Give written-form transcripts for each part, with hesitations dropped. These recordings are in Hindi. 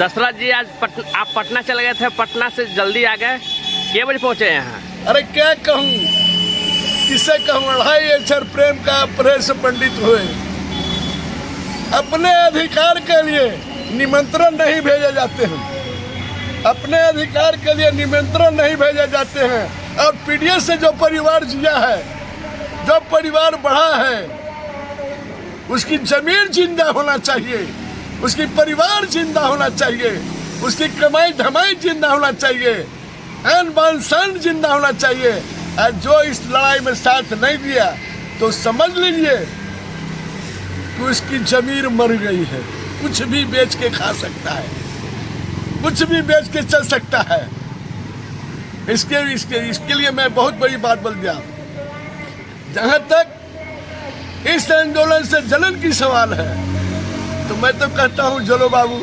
दशरथ जी आज आप पटना चले गए थे, पटना से जल्दी आ गए, कितने बजे पहुँचे यहाँ? अरे क्या कहूँ, किसे कहूँ, 2.5 अक्षर प्रेम का प्रेस पंडित हुए। अपने अधिकार के लिए निमंत्रण नहीं भेजे जाते हैं, अपने अधिकार के लिए निमंत्रण नहीं भेजे जाते हैं। और पीडीएस से जो परिवार जिया है, जो परिवार बढ़ा है, उसकी जमीन जिंदा होना चाहिए, उसकी परिवार जिंदा होना चाहिए, उसकी कमाई धमाई जिंदा होना चाहिए, एन बान सन जिंदा होना चाहिए। और जो इस लड़ाई में साथ नहीं दिया तो समझ लीजिए कि उसकी जमीन मर गई है। कुछ भी बेच के खा सकता है, कुछ भी बेच के चल सकता है। इसके लिए मैं बहुत बड़ी बात बोल दिया। जहाँ तक इस आंदोलन से जलन की सवाल है तो मैं तो कहता हूँ जलो बाबू,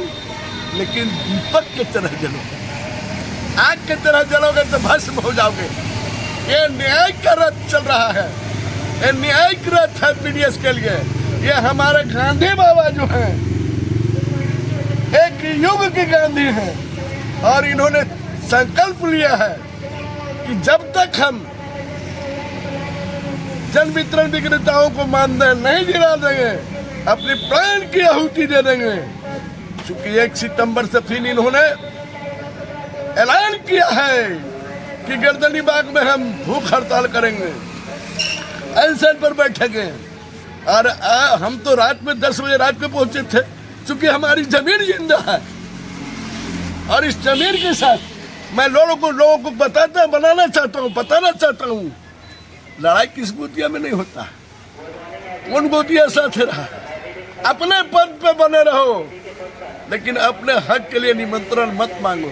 लेकिन दीपक की तरह जलो, आग की तरह जलोगे तो भस्म हो जाओगे। ये न्याय का रथ चल रहा है, ये न्यायिक रथ है पीडीएस के लिए। ये हमारे गांधी बाबा जो हैं, एक युग के गांधी हैं, और इन्होंने संकल्प लिया है कि जब तक हम जन वितरण विक्रेताओं को मानदेय नहीं दिला देंगे, अपनी प्राण की आहुति दे देंगे। चूंकि 1 सितंबर से फिर इन्होंने ऐलान किया है कि गर्दनी बाग में हम भूख हड़ताल करेंगे, अनशन पर बैठेंगे। और हम तो रात में 10 बजे रात में पहुंचे थे, चूंकि हमारी जमीन जिंदा है। और इस जमीन के साथ मैं लोगों को बताना चाहता हूँ, लड़ाई किस गोतिया में नहीं होता, उन गोतिया साथ रहा। अपने पद पे बने रहो, लेकिन अपने हक के लिए निमंत्रण मत मांगो।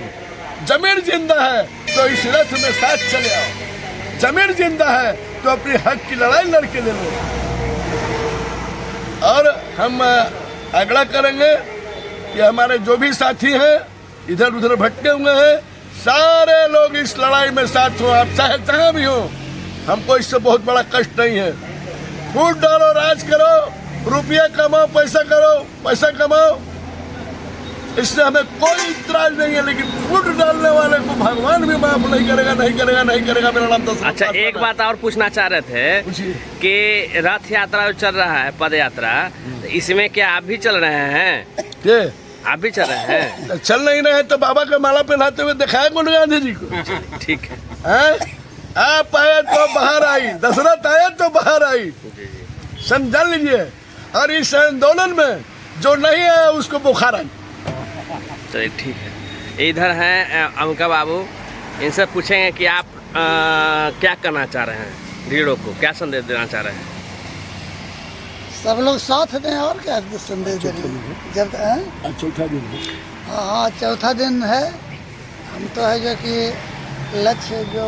जमीन जिंदा है तो इस रथ में साथ चले आओ, जमीन जिंदा है तो अपने हक की लड़ाई लड़के ले लो। और हम आग्रह करेंगे कि हमारे जो भी साथी हैं, इधर उधर भटके हुए हैं, सारे लोग इस लड़ाई में साथ हो। आप चाहे जहाँ भी हो, हमको इससे बहुत बड़ा कष्ट नहीं है। फूट डालो, राज करो, रुपया कमाओ, पैसा कमाओ, इससे हमें कोई इतराज नहीं है। लेकिन फूट डालने वाले को भगवान भी माफ नहीं करेगा। मेरा नाम तो अच्छा, एक बात और पूछना चाह रहे थे कि रथ यात्रा जो चल रहा है, पद यात्रा, इसमें क्या आप भी चल रहे हैं? ये आप भी चल रहे हैं? चल नहीं रहे तो बाबा का माला पहनाते हुए दिखाया कौन गांधी जी को? ठीक है। आप आए तो बाहर आई, दशरथ आए तो बाहर आई, समझ लीजिए। और इस आंदोलन में जो नहीं है उसको बुखार आई। चलिए ठीक है। इधर हैं अमिका बाबू, इनसे पूछेंगे कि आप क्या करना चाह रहे हैं, रीढ़ों को क्या संदेश देना चाह रहे हैं? सब लोग साथ दें, और क्या संदेश दें। जब चौथा दिन है। हाँ, चौथा दिन है। हम तो है जो कि लक्ष्य जो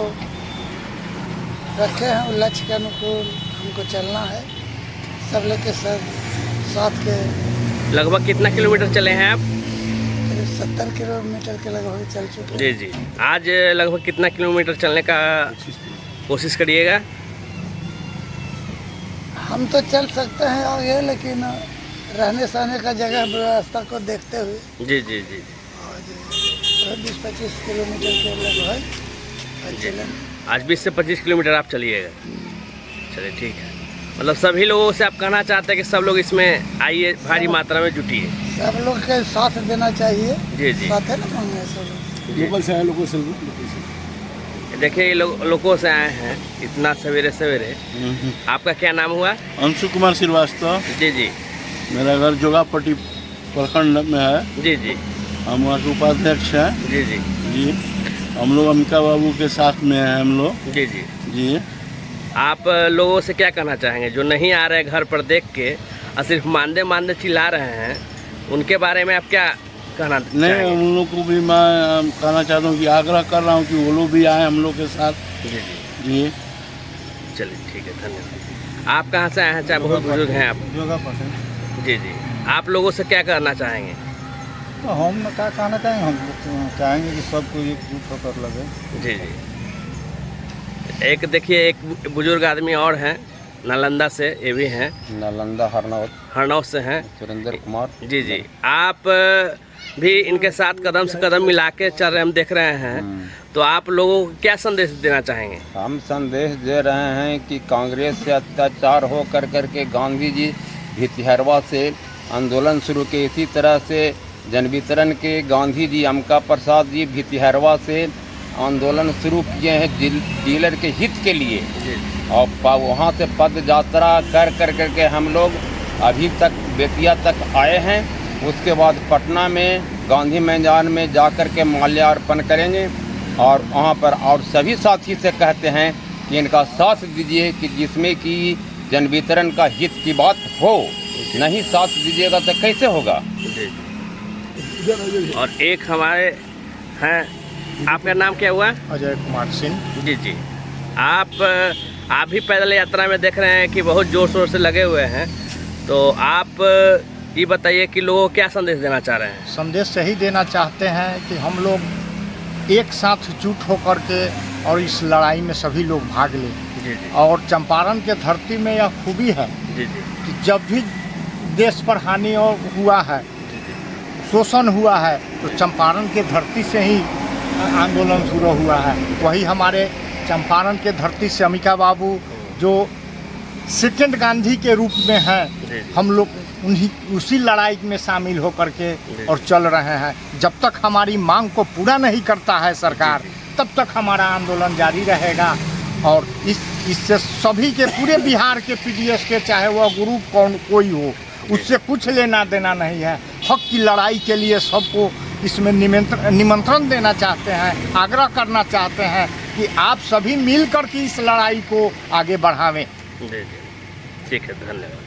रखे हैं, उस लक्ष्य के अनुकूल हमको चलना है। सब लोग के साथ के। लगभग कितना किलोमीटर चले हैं आप? 70 किलोमीटर के लगभग चल चुके। जी जी। आज लगभग कितना किलोमीटर चलने का कोशिश करिएगा? हम तो चल सकते हैं आगे, लेकिन रहने सहने का जगह व्यवस्था को देखते हुए। जी जी जी। 20-25 किलोमीटर के लगभग चलेंगे। आज 20 से 25 किलोमीटर आप चलिएगा। चलिए ठीक है। मतलब सभी लोगों से आप कहना चाहते हैं कि सब लोग इसमें आइए, भारी मात्रा में जुटिए, सब लोग के साथ देना चाहिए। जी जी। साथ है ना, मांगे सब लोकल से आए, लोगों से देखिए ये लोगों से आए हैं इतना सवेरे सवेरे। आपका क्या नाम हुआ? अंशु कुमार श्रीवास्तव। जी जी। मेरा घर जोगापट्टी प्रखंड में है। जी जी। हम वहाँ के उपाध्यक्ष हैं। जी जी जी। हम लोग अमिका बाबू के साथ में हैं हम लोग। जी जी जी। आप लोगों से क्या कहना चाहेंगे जो नहीं आ रहे घर पर देख के और सिर्फ मानदे चिल्ला रहे हैं, उनके बारे में आप क्या कहना चाहेंगे? नहीं, उन लोग को भी मैं कहना चाहता हूँ कि आग्रह कर रहा हूँ कि वो लोग भी आए हम लोग के साथ। जी जी जी। चलिए ठीक है, धन्यवाद। आप कहाँ से आए हैं? चाहे बहुत बुजुर्ग हैं आप। जोगापट्टी। जी जी। आप लोगों से क्या कहना चाहेंगे? तो हम क्या कहना चाहेंगे, हम चाहेंगे कि सबको एकजुट होकर लगे। जी जी। एक देखिए, एक बुजुर्ग आदमी और हैं नालंदा से, ये भी हैं। नालंदा हरनौत से हैं सुरेंद्र कुमार। जी जी। आप भी इनके साथ कदम से कदम मिला के चल रहे हम देख रहे हैं, तो आप लोगों को क्या संदेश देना चाहेंगे? हम संदेश दे रहे हैं कि कांग्रेस से अत्याचार हो करके गांधी जी भितिहरवा से आंदोलन शुरू किए, इसी तरह से जन वितरण के गांधी जी अमका प्रसाद जी भितिहरवा से आंदोलन शुरू किए हैं डीलर के हित के लिए, और वहाँ से पद यात्रा कर करके हम लोग अभी तक बेतिया तक आए हैं। उसके बाद पटना में गांधी मैदान में जाकर के माल्यार्पण करेंगे, और वहाँ पर और सभी साथी से कहते हैं कि इनका साथ दीजिए कि जिसमें कि जन वितरण का हित की बात हो, नहीं साथ दीजिएगा तो कैसे होगा। और एक हमारे हैं, आपका नाम क्या हुआ? अजय कुमार सिंह। जी जी, आप भी पैदल यात्रा में देख रहे हैं कि बहुत जोर शोर से लगे हुए हैं, तो आप ये बताइए कि लोगों को क्या संदेश देना चाह रहे हैं? संदेश यही देना चाहते हैं कि हम लोग एक साथ जुट होकर के और इस लड़ाई में सभी लोग भाग लें। जी जी और चंपारण के धरती में यह खूबी है जी जी कि जब भी देश पर हानि हुआ है, शोषण हुआ है, तो चंपारण के धरती से ही आंदोलन शुरू हुआ है। वही हमारे चंपारण के धरती से अमिका बाबू जो सेकेंड गांधी के रूप में हैं, हम लोग उसी लड़ाई में शामिल होकर के और चल रहे हैं। जब तक हमारी मांग को पूरा नहीं करता है सरकार, तब तक हमारा आंदोलन जारी रहेगा। और इससे सभी के पूरे बिहार के पीडीएस के, चाहे वह ग्रुप कोई हो, उससे कुछ लेना देना नहीं है। हक की लड़ाई के लिए सबको इसमें निमंत्रण देना चाहते हैं, आग्रह करना चाहते हैं कि आप सभी मिलकर के इस लड़ाई को आगे बढ़ावें। जी जी, ठीक है, धन्यवाद।